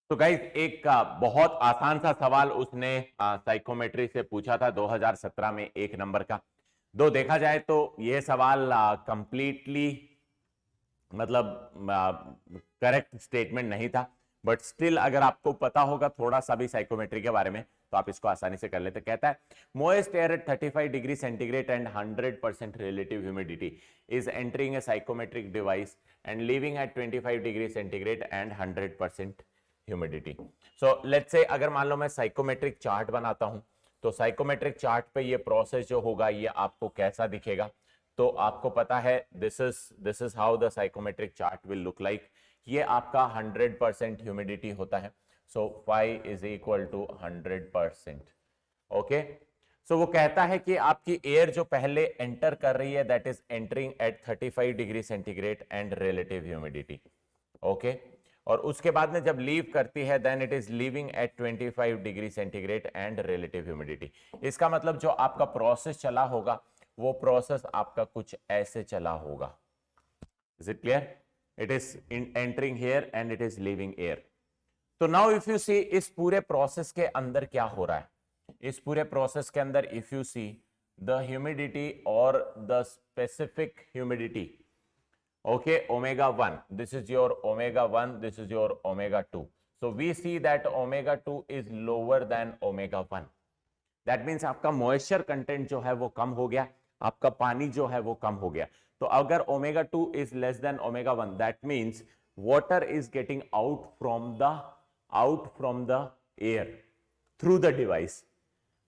तो गाइस एक बहुत आसान सा सवाल उसने साइकोमेट्री से पूछा था 2017 में, 1 नंबर का। दो देखा जाए तो यह सवाल कंप्लीटली मतलब करेक्ट स्टेटमेंट नहीं था, बट स्टिल अगर आपको पता होगा थोड़ा सा भी साइकोमेट्री के बारे में तो आप इसको आसानी से कर लेते। कहता है moist air at 35 degree centigrade and 100% relative humidity is entering a psychometric device and leaving at 25 degree centigrade and 100% humidity. So let's say अगर मान लो मैं साइकोमेट्रिक चार्ट बनाता हूं, तो साइकोमेट्रिक चार्ट पे ये प्रोसेस जो होगा ये आपको कैसा दिखेगा। तो आपको पता है this is how the psychometric chart will look like. ये आपका 100% ह्यूमिडिटी होता है, so phi is equal to 100%। Okay, so वो कहता है कि आपकी एयर जो पहले एंटर कर रही है that is entering at 35 degree centigrade and relative humidity. Okay, और उसके बाद में जब लीव करती है then it is leaving at 25 degree centigrade and relative humidity. इसका मतलब जो आपका प्रोसेस चला होगा वो प्रोसेस आपका कुछ ऐसे चला होगा। Is it clear? It is entering here and it is leaving air. तो नाउ इफ यू सी इस पूरे प्रोसेस के अंदर क्या हो रहा है, इस पूरे प्रोसेस के अंदर if you see the humidity और the specific humidity, okay, omega 1, this is your omega 1, this is your omega 2. So we see that omega 2 is lower than omega 1. That means आपका moisture content जो है वो कम हो गया, आपका पानी जो है वो कम हो गया। तो अगर omega 2 is less than omega 1, that means water is getting out from the air through the device.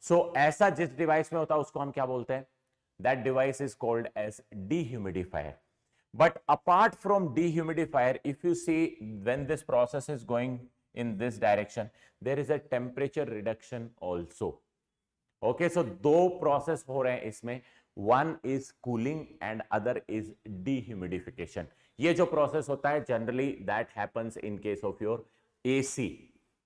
So ऐसा जिस डिवाइस में होता है उसको हम क्या बोलते हैं? That device is called as dehumidifier. But apart from dehumidifier, if you see when this process is going in this direction, there is a temperature reduction also. Okay, so दो process हो रहे हैं इसमें, one is cooling and other is dehumidification. ये जो process होता है generally that happens in case of your AC.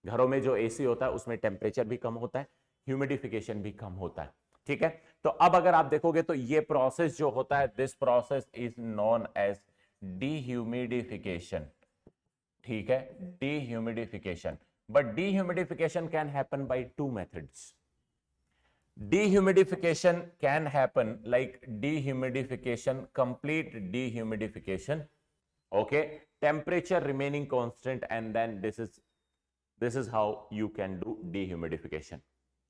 घरों में जो AC होता है उसमें temperature भी कम होता है, humidification भी कम होता है। ठीक है, तो अब अगर आप देखोगे तो ये प्रोसेस जो होता है this process is known as dehumidification. ठीक है, dehumidification. But dehumidification can happen by two methods. Dehumidification can happen like dehumidification, complete dehumidification, okay, temperature remaining constant, and then this is how you can do dehumidification.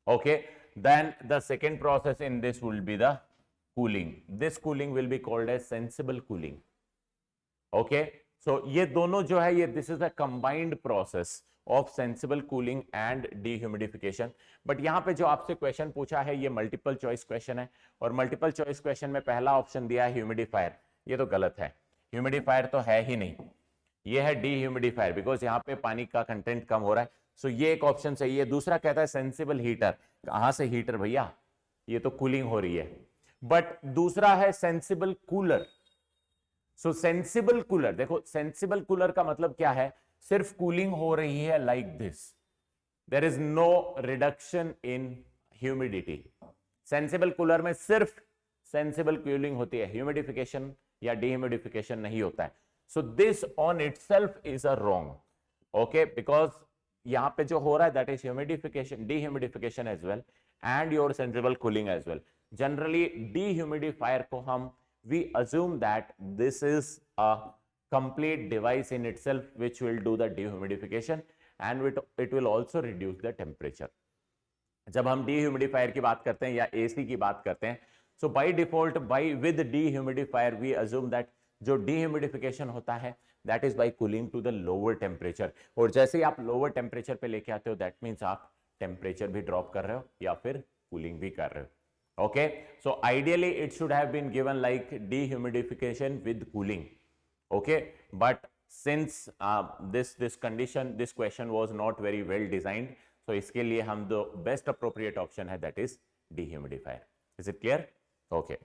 Okay, then the second process in this will be the cooling. This cooling will be called as sensible cooling. Okay, so ये दोनों जो है ये this is a combined process of sensible cooling and dehumidification. But यहाँ पे जो आपसे question पूछा है ये मल्टीपल चॉइस क्वेश्चन है, और मल्टीपल चॉइस क्वेश्चन में पहला ऑप्शन दिया है ह्यूमिडिफायर। ये तो गलत है, ह्यूमिडिफायर तो है ही नहीं, ये है डीह्यूमिडिफायर, बिकॉज यहाँ पे पानी का कंटेंट कम हो रहा है। सो ये एक ऑप्शन सही है। दूसरा कहता है सेंसिबल हीटर। कहां से हीटर भैया, ये तो कूलिंग हो रही है। बट दूसरा है sensible cooler. So sensible cooler, देखो सेंसिबल कूलर का मतलब क्या है, सिर्फ कूलिंग हो रही है like this, there is no reduction in humidity. Sensible cooler में सिर्फ सेंसिबल कूलिंग होती है, ह्यूमिडिफिकेशन या डीह्यूमिडिफिकेशन नहीं होता है। So this on itself is a wrong, okay, because यहां पे जो हो रहा है that is humidification, dehumidification as well and your sensible cooling as well. Generally dehumidifier को हम we assume that this is a complete device in itself which will do the dehumidification and it will also reduce the temperature. जब हम dehumidifier की बात करते हैं या AC की बात करते हैं, so by default with dehumidifier we assume that जो dehumidification होता है that is by cooling to the lower temperature, और जैसे ही आप lower temperature पे लेके आते हो that means आप temperature भी drop कर रहे हो या फिर cooling भी कर रहे हो। Okay, so ideally it should have been given like dehumidification with cooling. Okay, but since this condition, this question was not very well designed, so इसके लिए हम the best appropriate option है that is dehumidifier. Is it clear? Okay.